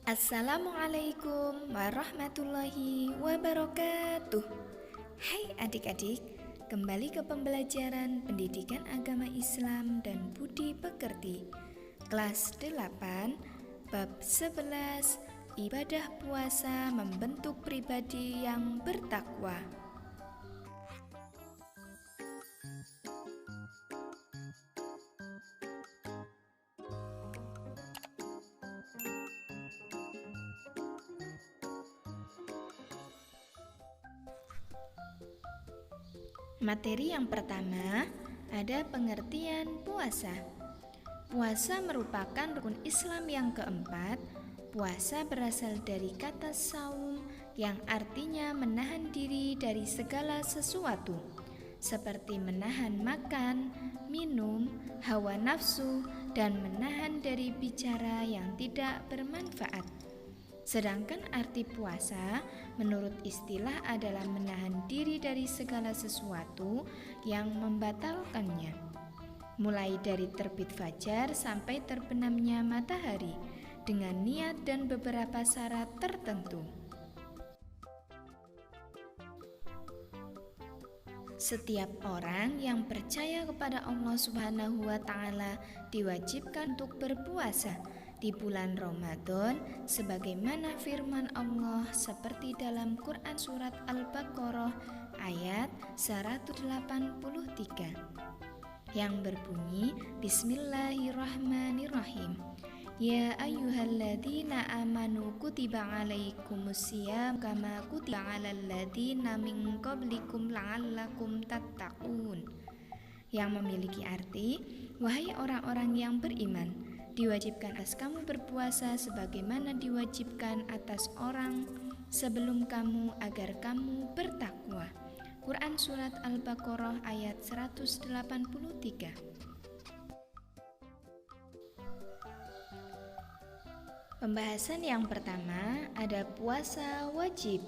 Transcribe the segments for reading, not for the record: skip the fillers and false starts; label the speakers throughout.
Speaker 1: Assalamualaikum warahmatullahi wabarakatuh. Hai adik-adik, kembali ke pembelajaran pendidikan agama Islam dan budi pekerti. Kelas 8, bab 11, ibadah puasa membentuk pribadi yang bertakwa. Materi yang pertama ada pengertian puasa. Puasa merupakan rukun Islam yang keempat. Puasa berasal dari kata saum yang artinya menahan diri dari segala sesuatu, seperti menahan makan, minum, hawa nafsu, dan menahan dari bicara yang tidak bermanfaat. Sedangkan arti puasa menurut istilah adalah menahan diri dari segala sesuatu yang membatalkannya, mulai dari terbit fajar sampai terbenamnya matahari, dengan niat dan beberapa syarat tertentu. Setiap orang yang percaya kepada Allah Subhanahu wa Ta'ala diwajibkan untuk berpuasa di bulan Ramadan, sebagaimana firman Allah seperti dalam Quran surat Al-Baqarah ayat 183 yang berbunyi Bismillahirrahmanirrahim. Ya ayyuhalladzina amanu kutiba alaikumusiyam kama kutiba alal ladzina min qablikum la'allakum tattaqun, yang memiliki arti, wahai orang-orang yang beriman, diwajibkan atas kamu berpuasa sebagaimana diwajibkan atas orang sebelum kamu agar kamu bertakwa. Quran surat Al-Baqarah ayat 183. Pembahasan yang pertama ada puasa wajib.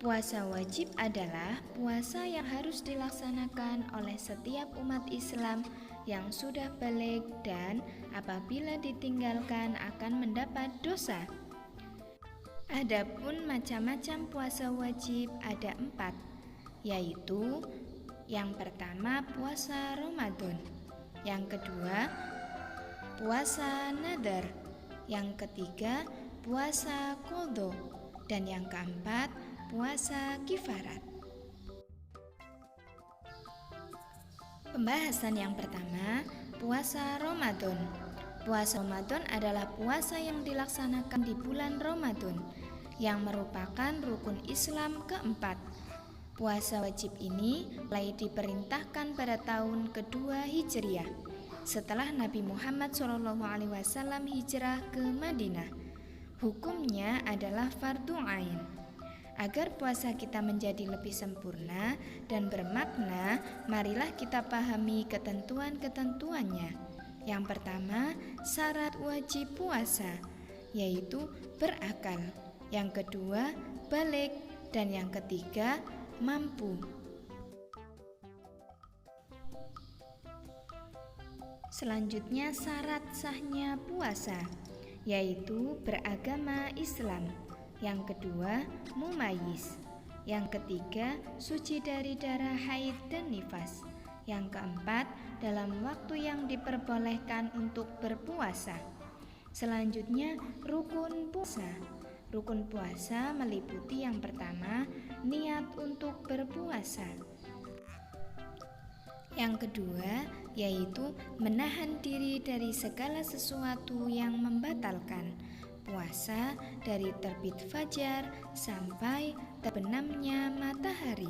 Speaker 1: Puasa wajib adalah puasa yang harus dilaksanakan oleh setiap umat Islam yang sudah baligh dan apabila ditinggalkan akan mendapat dosa. Adapun macam-macam puasa wajib ada 4, yaitu yang pertama puasa Ramadan, yang kedua puasa nadar, yang ketiga puasa qadha, dan yang keempat puasa kifarat. Pembahasan yang pertama, puasa Ramadan. Puasa Ramadan adalah puasa yang dilaksanakan di bulan Ramadan, yang merupakan rukun Islam keempat. Puasa wajib ini mulai diperintahkan pada tahun kedua Hijriah, setelah Nabi Muhammad SAW hijrah ke Madinah. Hukumnya adalah fardu ain. Agar puasa kita menjadi lebih sempurna dan bermakna, marilah kita pahami ketentuan-ketentuannya. Yang pertama, syarat wajib puasa, yaitu berakal. Yang kedua, baligh, dan yang ketiga, mampu. Selanjutnya syarat sahnya puasa, yaitu beragama Islam. Yang kedua, mumayyiz. Yang ketiga, suci dari darah haid dan nifas. Yang keempat, dalam waktu yang diperbolehkan untuk berpuasa. Selanjutnya, rukun puasa. Rukun puasa meliputi yang pertama, niat untuk berpuasa. Yang kedua, yaitu menahan diri dari segala sesuatu yang membatalkan puasa dari terbit fajar sampai terbenamnya matahari.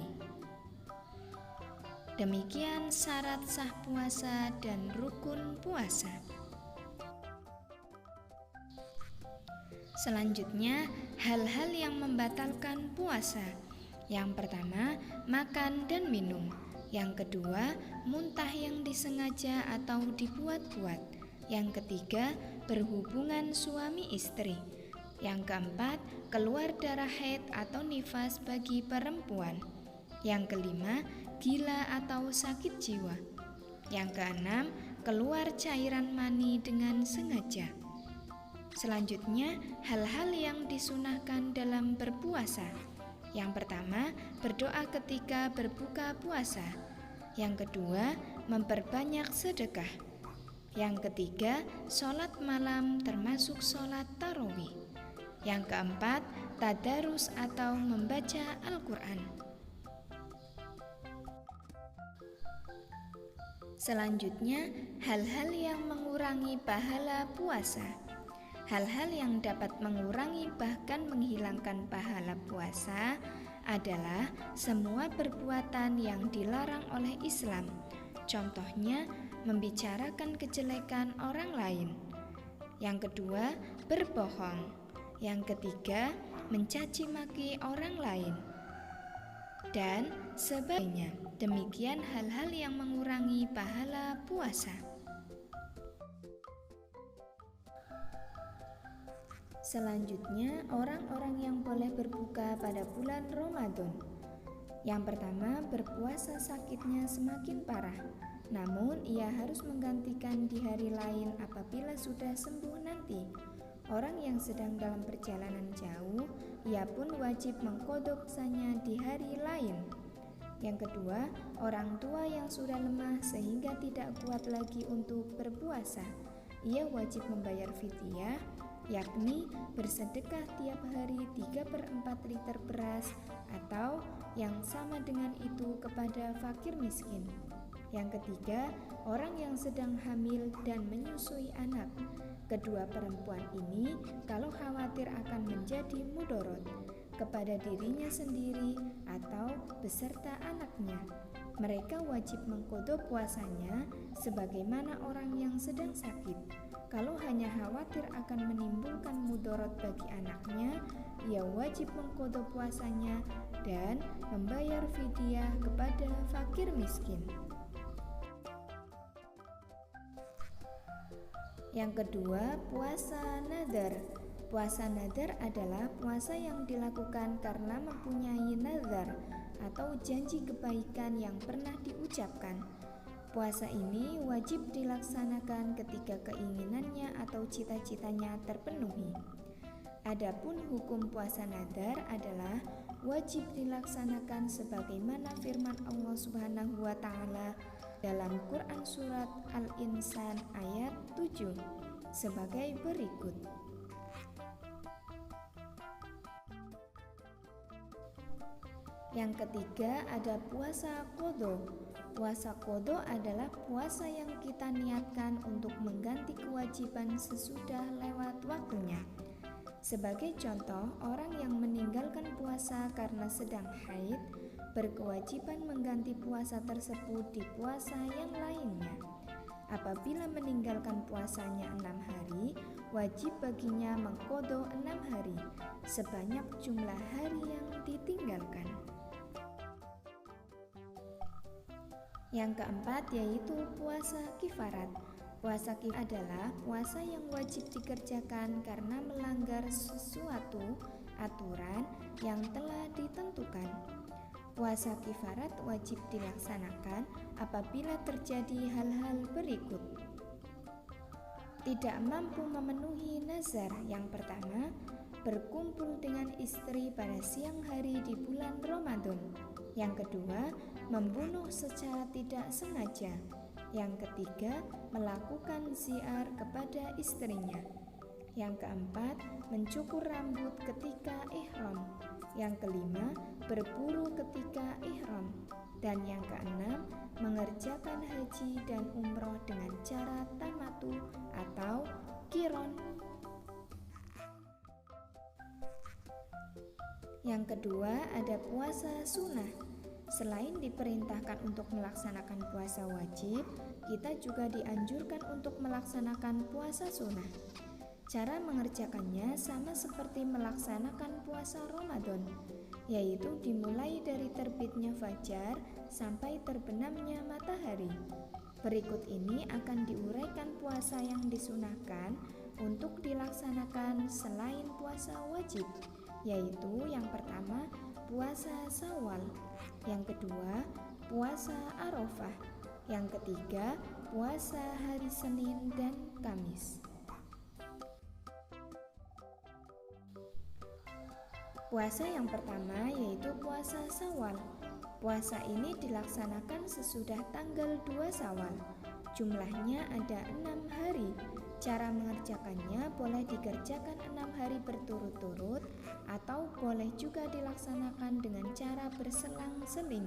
Speaker 1: Demikian syarat sah puasa dan rukun puasa. Selanjutnya, hal-hal yang membatalkan puasa. Yang pertama, makan dan minum. Yang kedua, muntah yang disengaja atau dibuat-buat. Yang ketiga, berhubungan suami istri. Yang keempat, keluar darah haid atau nifas bagi perempuan. Yang kelima, gila atau sakit jiwa. Yang keenam, keluar cairan mani dengan sengaja. Selanjutnya, hal-hal yang disunahkan dalam berpuasa. Yang pertama, berdoa ketika berbuka puasa. Yang kedua, memperbanyak sedekah. Yang ketiga, sholat malam termasuk sholat tarawih. Yang keempat, tadarus atau membaca Al-Quran. Selanjutnya, hal-hal yang mengurangi pahala puasa. Hal-hal yang dapat mengurangi bahkan menghilangkan pahala puasa adalah semua perbuatan yang dilarang oleh Islam. Contohnya, membicarakan kejelekan orang lain. Yang kedua, berbohong. Yang ketiga, mencaci maki orang lain. Dan sebagainya. Demikian hal-hal yang mengurangi pahala puasa. Selanjutnya, orang-orang yang boleh berbuka pada bulan Ramadan. Yang pertama, berpuasa sakitnya semakin parah. Namun, ia harus menggantikan di hari lain apabila sudah sembuh nanti. Orang yang sedang dalam perjalanan jauh, ia pun wajib mengqadha puasanya di hari lain. Yang kedua, orang tua yang sudah lemah sehingga tidak kuat lagi untuk berpuasa, ia wajib membayar fidyah, yakni bersedekah tiap hari 3/4 liter beras atau yang sama dengan itu kepada fakir miskin. Yang ketiga, orang yang sedang hamil dan menyusui anak. Kedua perempuan ini kalau khawatir akan menjadi mudorot kepada dirinya sendiri atau beserta anaknya, mereka wajib mengqadha puasanya sebagaimana orang yang sedang sakit. Kalau hanya khawatir akan menimbulkan mudorot bagi anaknya, ia wajib mengqadha puasanya dan membayar fidyah kepada fakir miskin. Yang kedua, puasa nadar. Puasa nadar adalah puasa yang dilakukan karena mempunyai nazar atau janji kebaikan yang pernah diucapkan. Puasa ini wajib dilaksanakan ketika keinginannya atau cita-citanya terpenuhi. Adapun hukum puasa nadar adalah wajib dilaksanakan sebagaimana firman Allah Subhanahu wa taala dalam Quran surat Al-Insan ayat 7 sebagai berikut. Yang ketiga ada puasa qadha. Puasa qadha adalah puasa yang kita niatkan untuk mengganti kewajiban sesudah lewat waktunya. Sebagai contoh, orang yang meninggalkan puasa karena sedang haid berkewajiban mengganti puasa tersebut di puasa yang lainnya. Apabila meninggalkan puasanya 6 hari, wajib baginya mengqadha 6 hari, sebanyak jumlah hari yang ditinggalkan. Yang keempat yaitu puasa kifarat. Puasa kifarat adalah puasa yang wajib dikerjakan karena melanggar sesuatu aturan yang telah ditentukan. Puasa kifarat wajib dilaksanakan apabila terjadi hal-hal berikut. Tidak mampu memenuhi nazar. Yang pertama, berkumpul dengan istri pada siang hari di bulan Ramadan. Yang kedua, membunuh secara tidak sengaja. Yang ketiga, melakukan ziar kepada istrinya. Yang keempat, mencukur rambut ketika ihram. Yang kelima, berburu ketika ihram. Dan yang keenam, mengerjakan haji dan umroh dengan cara tamattu atau qiron. Yang kedua, ada puasa sunnah. Selain diperintahkan untuk melaksanakan puasa wajib, kita juga dianjurkan untuk melaksanakan puasa sunnah. Cara mengerjakannya sama seperti melaksanakan puasa Ramadan, yaitu dimulai dari terbitnya fajar sampai terbenamnya matahari. Berikut ini akan diuraikan puasa yang disunahkan untuk dilaksanakan selain puasa wajib, yaitu yang pertama puasa Syawal, yang kedua puasa Arafah, yang ketiga puasa hari Senin dan Kamis. Puasa yang pertama yaitu puasa Syawal. Puasa ini dilaksanakan sesudah tanggal 2 Syawal. Jumlahnya ada 6 hari. Cara mengerjakannya boleh dikerjakan 6 hari berturut-turut atau boleh juga dilaksanakan dengan cara berselang-seling.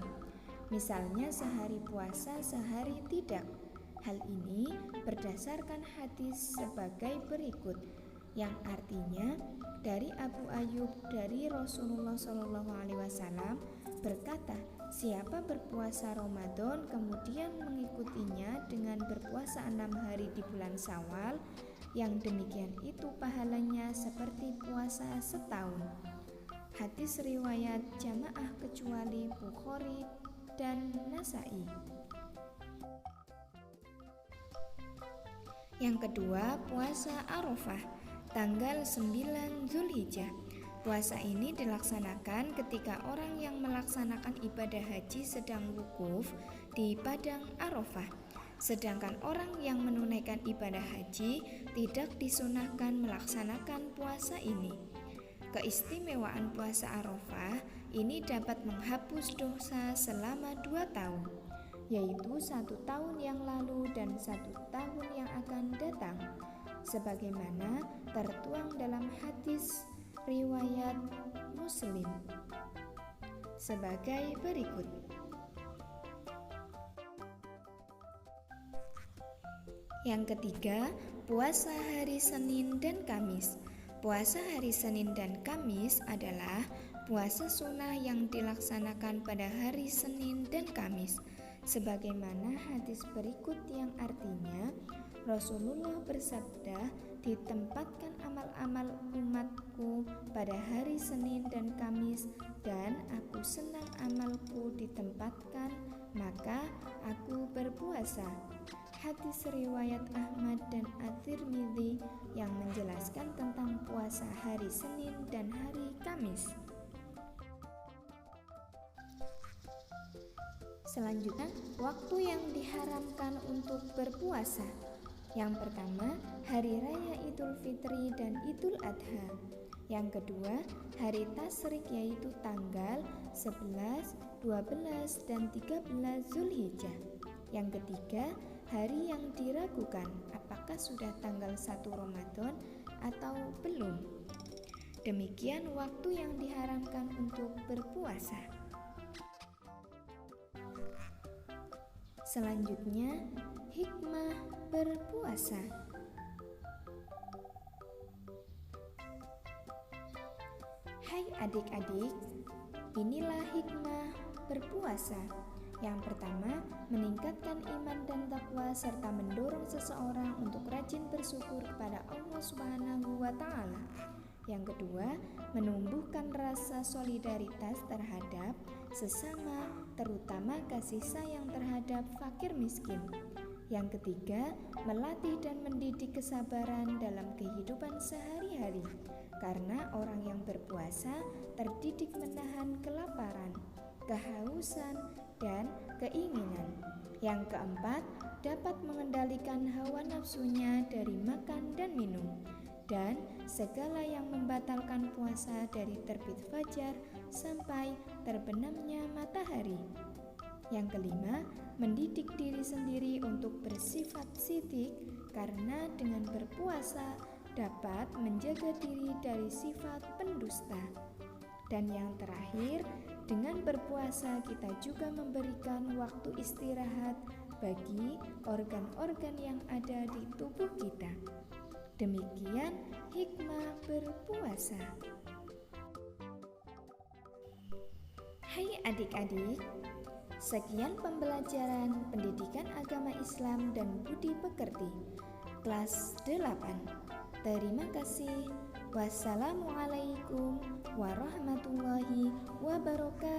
Speaker 1: Misalnya sehari puasa, sehari tidak. Hal ini berdasarkan hadis sebagai berikut, yang artinya dari Abu Ayyub dari Rasulullah SAW berkata, siapa berpuasa Ramadan kemudian mengikutinya dengan berpuasa 6 hari di bulan Syawal, yang demikian itu pahalanya seperti puasa setahun. Hadis riwayat jamaah kecuali Bukhari dan Nasai. Yang kedua, puasa Arafah, tanggal 9 Zulhijjah. Puasa ini dilaksanakan ketika orang yang melaksanakan ibadah haji sedang wukuf di padang Arafah. Sedangkan orang yang menunaikan ibadah haji tidak disunahkan melaksanakan puasa ini. Keistimewaan puasa Arafah ini dapat menghapus dosa selama 2 tahun, yaitu 1 tahun yang lalu dan 1 tahun yang akan datang, sebagaimana tertuang dalam hadis riwayat Muslim sebagai berikut. Yang ketiga, puasa hari Senin dan Kamis. Puasa hari Senin dan Kamis adalah puasa sunnah yang dilaksanakan pada hari Senin dan Kamis, sebagaimana hadis berikut yang artinya Rasulullah bersabda, ditempatkan amal-amal umatku pada hari Senin dan Kamis, dan aku senang amalku ditempatkan, maka aku berpuasa. Hadis riwayat Ahmad dan At-Tirmidzi yang menjelaskan tentang puasa hari Senin dan hari Kamis. Selanjutnya, waktu yang diharamkan untuk berpuasa. Yang pertama, hari raya Idul Fitri dan Idul Adha. Yang kedua, hari Tasyrik yaitu tanggal 11, 12, dan 13 Zulhijjah. Yang ketiga, hari yang diragukan apakah sudah tanggal 1 Ramadan atau belum. Demikian waktu yang diharamkan untuk berpuasa. Selanjutnya, hikmah berpuasa. Hai adik-adik, inilah hikmah berpuasa. Yang pertama, meningkatkan iman dan takwa serta mendorong seseorang untuk rajin bersyukur kepada Allah Subhanahu wa Ta'ala. Yang kedua, menumbuhkan rasa solidaritas terhadap sesama, terutama kasih sayang terhadap fakir miskin. Yang ketiga, melatih dan mendidik kesabaran dalam kehidupan sehari-hari, karena orang yang berpuasa terdidik menahan kelaparan, kehausan, dan keinginan. Yang keempat, dapat mengendalikan hawa nafsunya dari makan dan minum, dan segala yang membatalkan puasa dari terbit fajar sampai terbenamnya matahari. Yang kelima, mendidik diri sendiri untuk bersifat sidik, karena dengan berpuasa dapat menjaga diri dari sifat pendusta. Dan yang terakhir, dengan berpuasa kita juga memberikan waktu istirahat bagi organ-organ yang ada di tubuh kita. Demikian hikmah berpuasa. Hai adik-adik, sekian pembelajaran pendidikan agama Islam dan budi pekerti kelas 8. Terima kasih. Wassalamualaikum warahmatullahi wabarakatuh.